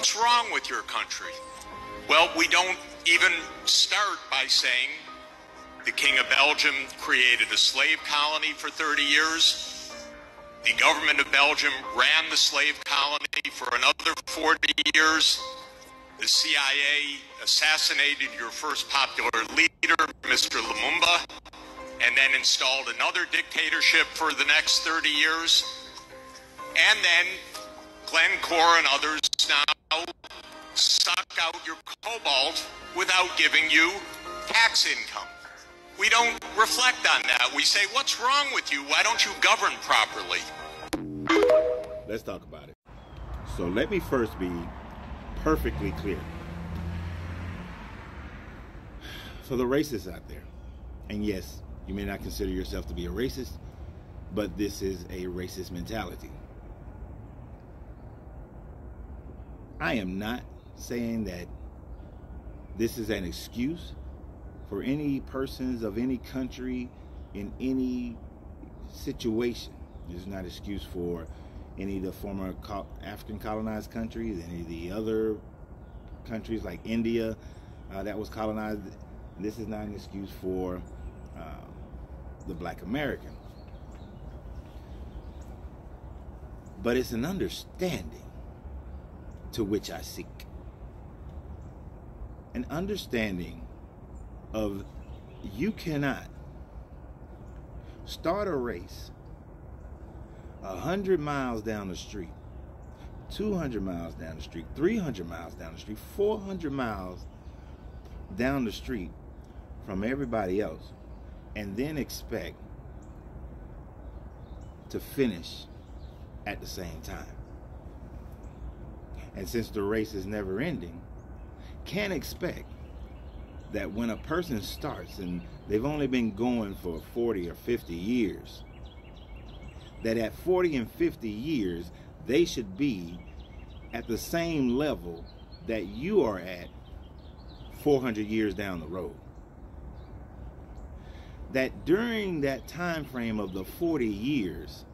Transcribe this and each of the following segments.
what's wrong with your country? Well, we don't even start by saying the King of Belgium created a slave colony for 30 years. The government of Belgium ran the slave colony for another 40 years. The CIA assassinated your first popular leader, Mr. Lumumba, and then installed another dictatorship for the next 30 years. And then Glencore and others now suck out your cobalt without giving you tax income. We don't reflect on that. We say, what's wrong with you? Why don't you govern properly? Let's talk about it. So let me first be perfectly clear. For the racists out there, and yes, you may not consider yourself to be a racist, but this is a racist mentality. I am not saying that this is an excuse for any persons of any country in any situation. It's not an excuse for any of the former African colonized countries, any of the other countries like India that was colonized. This is not an excuse for the Black American. But it's an understanding to which I seek. An understanding of you cannot start a race 100 miles down the street, 200 miles down the street, 300 miles down the street, 400 miles down the street from everybody else, and then expect to finish at the same time. And since the race is never ending, can't expect that when a person starts and they've only been going for 40 or 50 years, that at 40 and 50 years, they should be at the same level that you are at 400 years down the road. That during that time frame of the 40 years,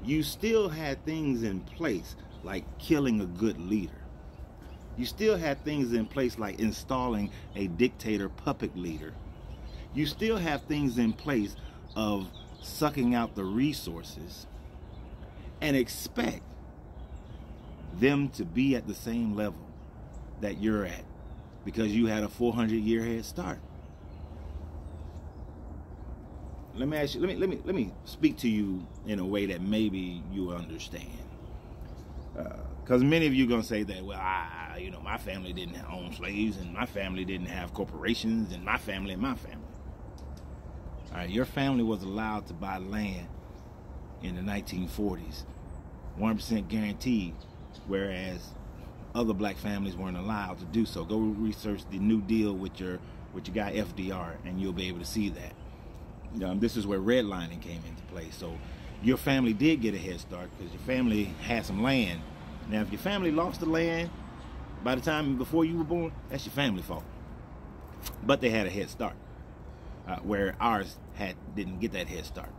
you still had things in place like killing a good leader. You still had things in place like installing a dictator puppet leader. You still have things in place of sucking out the resources, and expect them to be at the same level that you're at because you had a 400-year head start. Let me ask you, let me speak to you in a way that maybe you understand. Because many of you are going to say that, well, my family didn't own slaves, and my family didn't have corporations, and my family and my family. All right, your family was allowed to buy land in the 1940s, 1% guaranteed, whereas other black families weren't allowed to do so. Go research the New Deal with your guy FDR, and you'll be able to see that. This is where redlining came into play. So your family did get a head start because your family had some land. Now, if your family lost the land by the time before you were born, that's your family fault. But they had a head start, where ours didn't get that head start.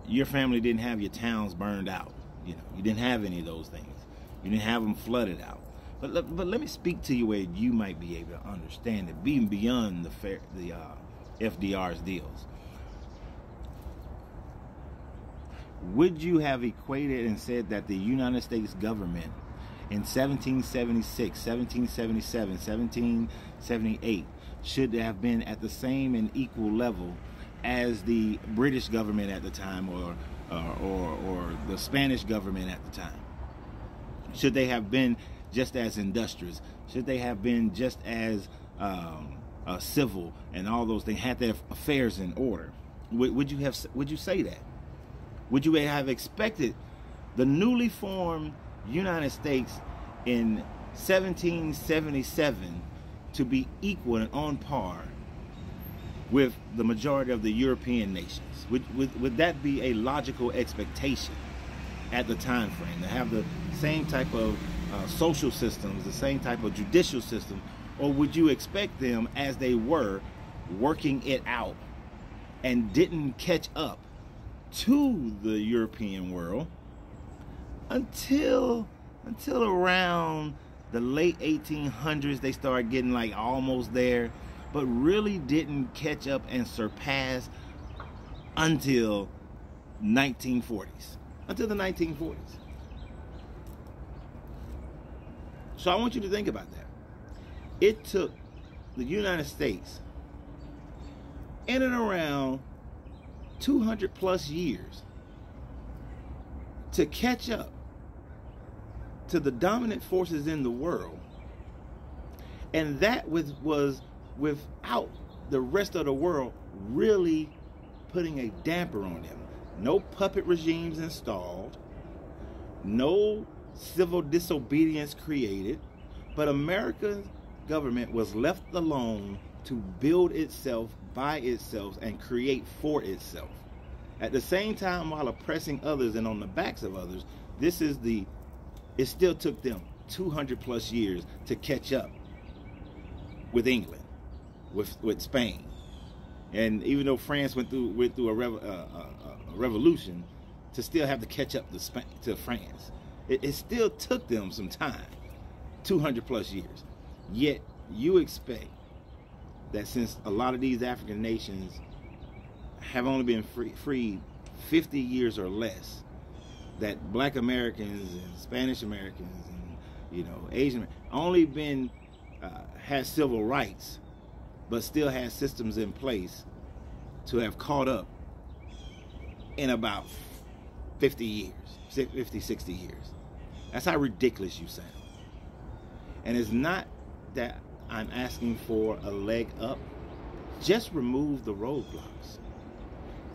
Your family didn't have your towns burned out. You didn't have any of those things. You didn't have them flooded out. But let me speak to you where you might be able to understand it, being beyond the FDR's deals. Would you have equated and said that the United States government in 1776, 1777, 1778 should have been at the same and equal level as the British government at the time, or the Spanish government at the time? Should they have been just as industrious? Should they have been just as civil and all those things, had their affairs in order? Would you say that? Would you have expected the newly formed United States in 1777 to be equal and on par with the majority of the European nations? Would that be a logical expectation at the time frame, to have the same type of social systems, the same type of judicial system? Or would you expect them, as they were working it out and didn't catch up to the European world until until around the late 1800s. They started getting like almost there, but really didn't catch up and surpass until 1940s. Until the 1940s. So I want you to think about that. It took the United States in and around 200 plus years to catch up to the dominant forces in the world, and that was without the rest of the world really putting a damper on them. No puppet regimes installed, no civil disobedience created, but America's government was left alone to build itself by itself and create for itself. At the same time, while oppressing others and on the backs of others, it still took them 200 plus years to catch up with England, with Spain. And even though France went through a revolution, to still have to catch up to France, it still took them some time, 200 plus years. Yet you expect that since a lot of these African nations have only been freed 50 years or less, that Black Americans and Spanish Americans and Asian only had civil rights, but still had systems in place to have caught up in about 50 years, 50, 60 years. That's how ridiculous you sound. And it's not that I'm asking for a leg up. Just remove the roadblocks.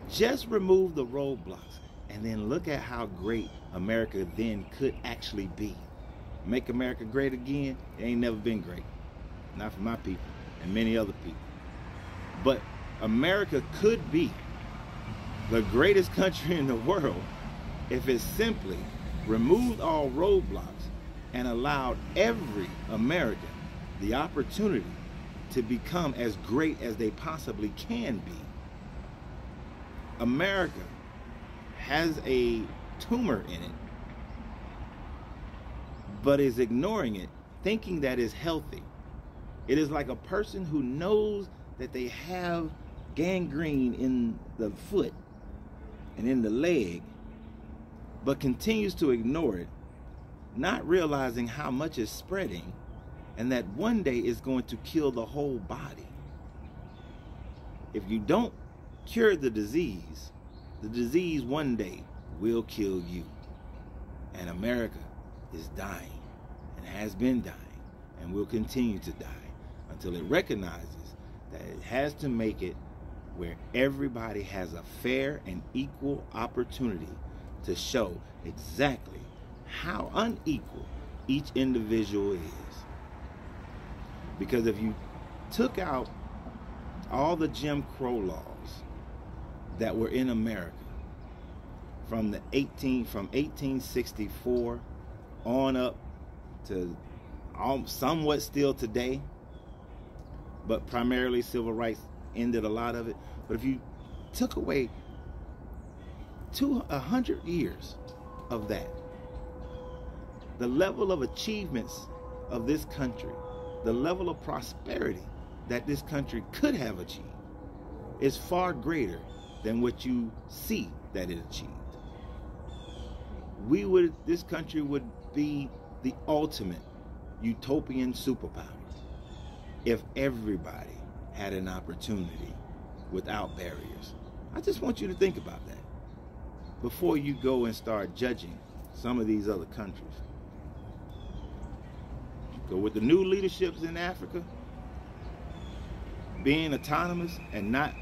Just remove the roadblocks. And then look at how great America then could actually be. Make America great again? It ain't never been great. Not for my people and many other people. But America could be the greatest country in the world if it simply removed all roadblocks and allowed every American the opportunity to become as great as they possibly can be. America has a tumor in it, but is ignoring it, thinking that it's healthy. It is like a person who knows that they have gangrene in the foot and in the leg, but continues to ignore it, not realizing how much is spreading and that one day it's going to kill the whole body. If you don't cure the disease one day will kill you. And America is dying and has been dying and will continue to die until it recognizes that it has to make it where everybody has a fair and equal opportunity to show exactly how unequal each individual is. Because if you took out all the Jim Crow laws that were in America from 1864 on up to somewhat still today, but primarily civil rights ended a lot of it. But if you took away 100 years of that, the level of achievements of this country, the level of prosperity that this country could have achieved is far greater than what you see that it achieved. This country would be the ultimate utopian superpower if everybody had an opportunity without barriers. I just want you to think about that before you go and start judging some of these other countries. Go with the new leaderships in Africa, being autonomous and not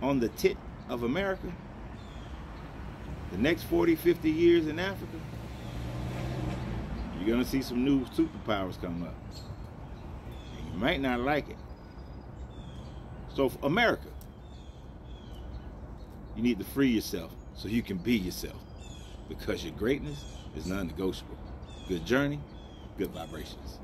on the tit of America. The next 40, 50 years in Africa, you're going to see some new superpowers come up. And you might not like it. So for America, you need to free yourself so you can be yourself, because your greatness is non-negotiable. Good journey, good vibrations.